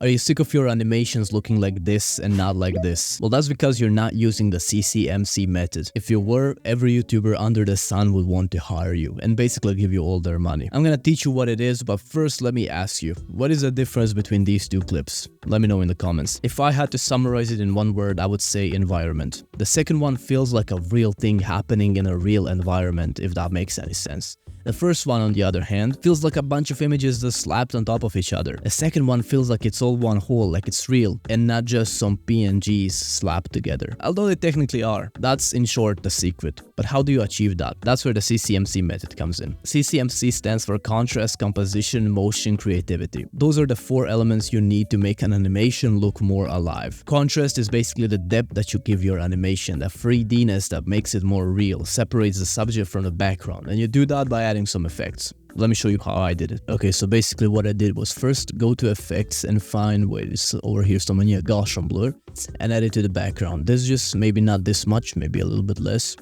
Are you sick of your animations looking like this and not like this? Well, that's because you're not using the CCMC method. If you were, every YouTuber under the sun would want to hire you and basically give you all their money. I'm gonna teach you what it is, but first let me ask you, what is the difference between these two clips? Let me know in the comments. If I had to summarize it in one word, I would say environment. The second one feels like a real thing happening in a real environment, if that makes any sense. The first one, on the other hand, feels like a bunch of images just slapped on top of each other. The second one feels like it's all one whole, like it's real, and not just some PNGs slapped together. Although they technically are. That's, in short, the secret. But how do you achieve that? That's where the CCMC method comes in. CCMC stands for contrast, composition, motion, creativity. Those are the 4 elements you need to make an animation look more alive. Contrast is basically the depth that you give your animation, the 3D-ness that makes it more real, separates the subject from the background, and you do that by adding some effects. Let me show you how I did it. Okay, so basically what I did was first go to effects and find, wait, it's over here somewhere, yeah, Gaussian blur, and add it to the background. This just, maybe not this much, maybe a little bit less.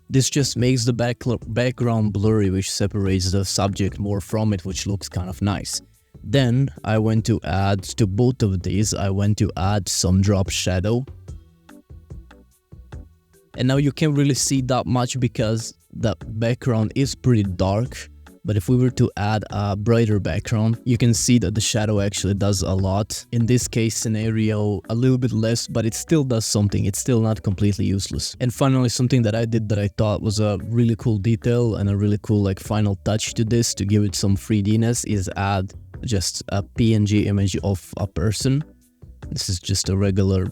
This just makes the background blurry, which separates the subject more from it, which looks kind of nice. Then I went to add, to both of these, I went to add some drop shadow. And now you can't really see that much because the background is pretty dark, but if we were to add a brighter background, you can see that the shadow actually does a lot. In this case scenario, a little bit less, but it still does something. It's still not completely useless. And finally, something that I did that I thought was a really cool detail and a really cool like final touch to this to give it some 3D-ness is add just a PNG image of a person. This is just a regular,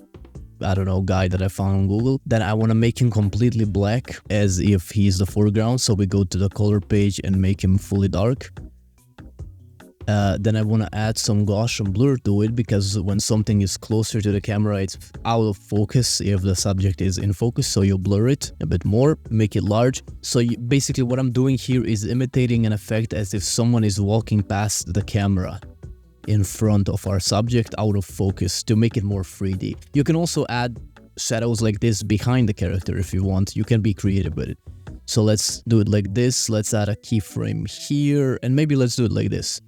I don't know, guy that I found on Google. Then I want to make him completely black as if he's the foreground. So we go to the color page and make him fully dark. Then I want to add some Gaussian blur to it because when something is closer to the camera, it's out of focus if the subject is in focus. So you blur it a bit more, make it large. So basically what I'm doing here is imitating an effect as if someone is walking past the camera in front of our subject out of focus to make it more 3D. You can also add shadows like this behind the character if you want. You can be creative with it. So let's do it like this. Let's add a keyframe here and maybe let's do it like this.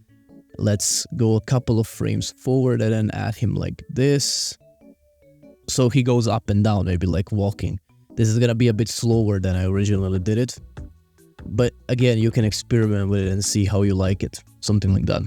Let's go a couple of frames forward and then add him like this. So he goes up and down, maybe like walking. This is gonna be a bit slower than I originally did it. But again, you can experiment with it and see how you like it. Something like that.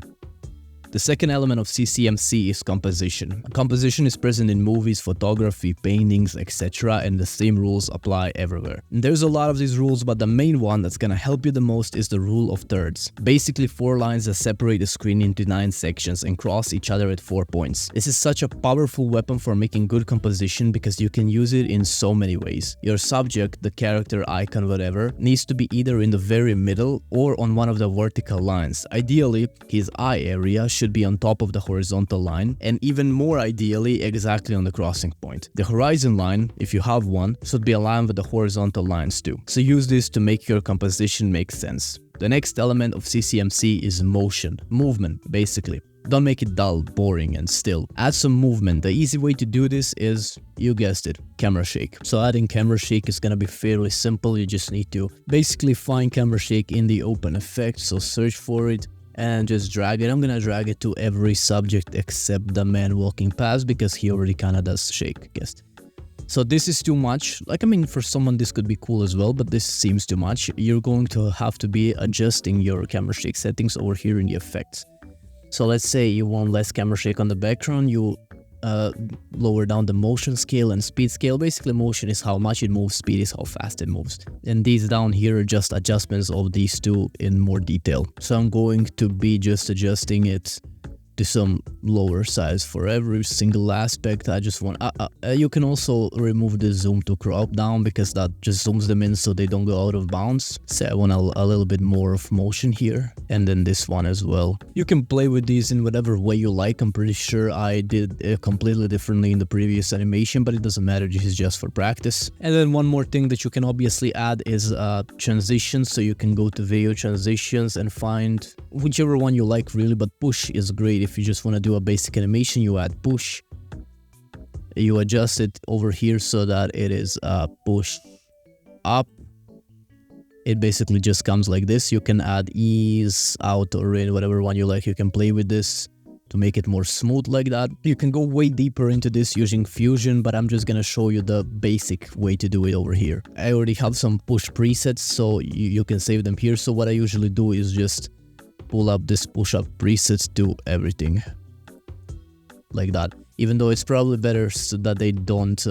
The second element of CCMC is composition. Composition is present in movies, photography, paintings, etc. and the same rules apply everywhere. And there's a lot of these rules, but the main one that's gonna help you the most is the rule of thirds. Basically 4 lines that separate the screen into 9 sections and cross each other at 4 points. This is such a powerful weapon for making good composition because you can use it in so many ways. Your subject, the character, icon, whatever, needs to be either in the very middle or on one of the vertical lines. Ideally, his eye area should be on top of the horizontal line, and even more ideally exactly on the crossing point. The horizon line, if you have one, should be aligned with the horizontal lines too. So use this to make your composition make sense. The next element of CCMC is motion, movement basically. Don't make it dull, boring and still. Add some movement. The easy way to do this is, you guessed it, camera shake. So adding camera shake is gonna be fairly simple. You just need to basically find camera shake in the open effects, so search for it and just drag it. I'm gonna drag it to every subject except the man walking past because he already kinda does shake, I guess. So this is too much. Like, I mean, for someone this could be cool as well, but this seems too much. You're going to have to be adjusting your camera shake settings over here in the effects. So let's say you want less camera shake on the background, you lower down the motion scale and speed scale. Basically motion is how much it moves, speed is how fast it moves. And these down here are just adjustments of these two in more detail. So I'm going to be just adjusting it to some lower size for every single aspect. I just want you can also remove the zoom to crop down because that just zooms them in so they don't go out of bounds. So I want a little bit more of motion here, and then this one as well. You can play with these in whatever way you like. I'm pretty sure I did it completely differently in the previous animation, but it doesn't matter, this is just for practice. And then one more thing that you can obviously add is transitions. So you can go to video transitions and find whichever one you like really, but push is great. If you just want to do a basic animation, you add push. You adjust it over here so that it is push up. It basically just comes like this. You can add ease, out, or in, whatever one you like. You can play with this. to make it more smooth like that. You can go way deeper into this using Fusion, but I'm just gonna show you the basic way to do it over here. I already have some push presets, so you can save them here. So what I usually do is just pull up this push up presets, do everything like that. Even though it's probably better so that they don't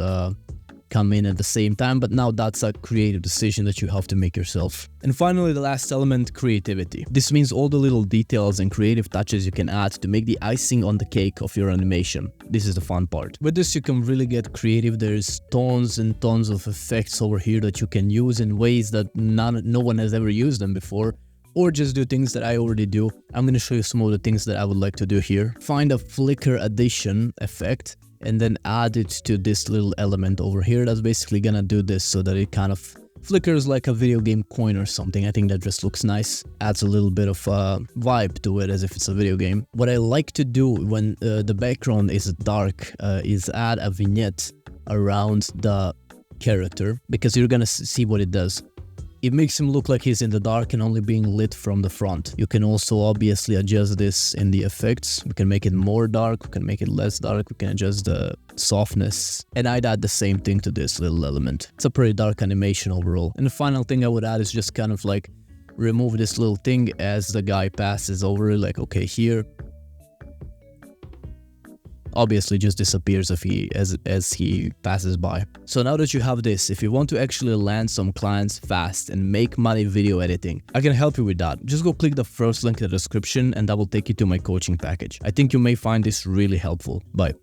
come in at the same time, but now that's a creative decision that you have to make yourself. And finally, the last element, creativity. This means all the little details and creative touches you can add to make the icing on the cake of your animation. This is the fun part. With this, you can really get creative. There's tons and tons of effects over here that you can use in ways that no one has ever used them before, or just do things that I already do. I'm going to show you some of the things that I would like to do here. Find a flicker addition effect and then add it to this little element over here. That's basically gonna do this so that it kind of flickers like a video game coin or something. I think that just looks nice. Adds a little bit of vibe to it as if it's a video game. What I like to do when the background is dark is add a vignette around the character, because you're gonna see what it does. It makes him look like he's in the dark and only being lit from the front. You can also obviously adjust this in the effects. We can make it more dark, we can make it less dark, we can adjust the softness. And I'd add the same thing to this little element. It's a pretty dark animation overall. And the final thing I would add is just kind of like remove this little thing as the guy passes over it, like okay, here. Obviously just disappears if as he passes by. So now that you have this, if you want to actually land some clients fast and make money video editing, I can help you with that. Just go click the first link in the description and that will take you to my coaching package. I think you may find this really helpful. Bye.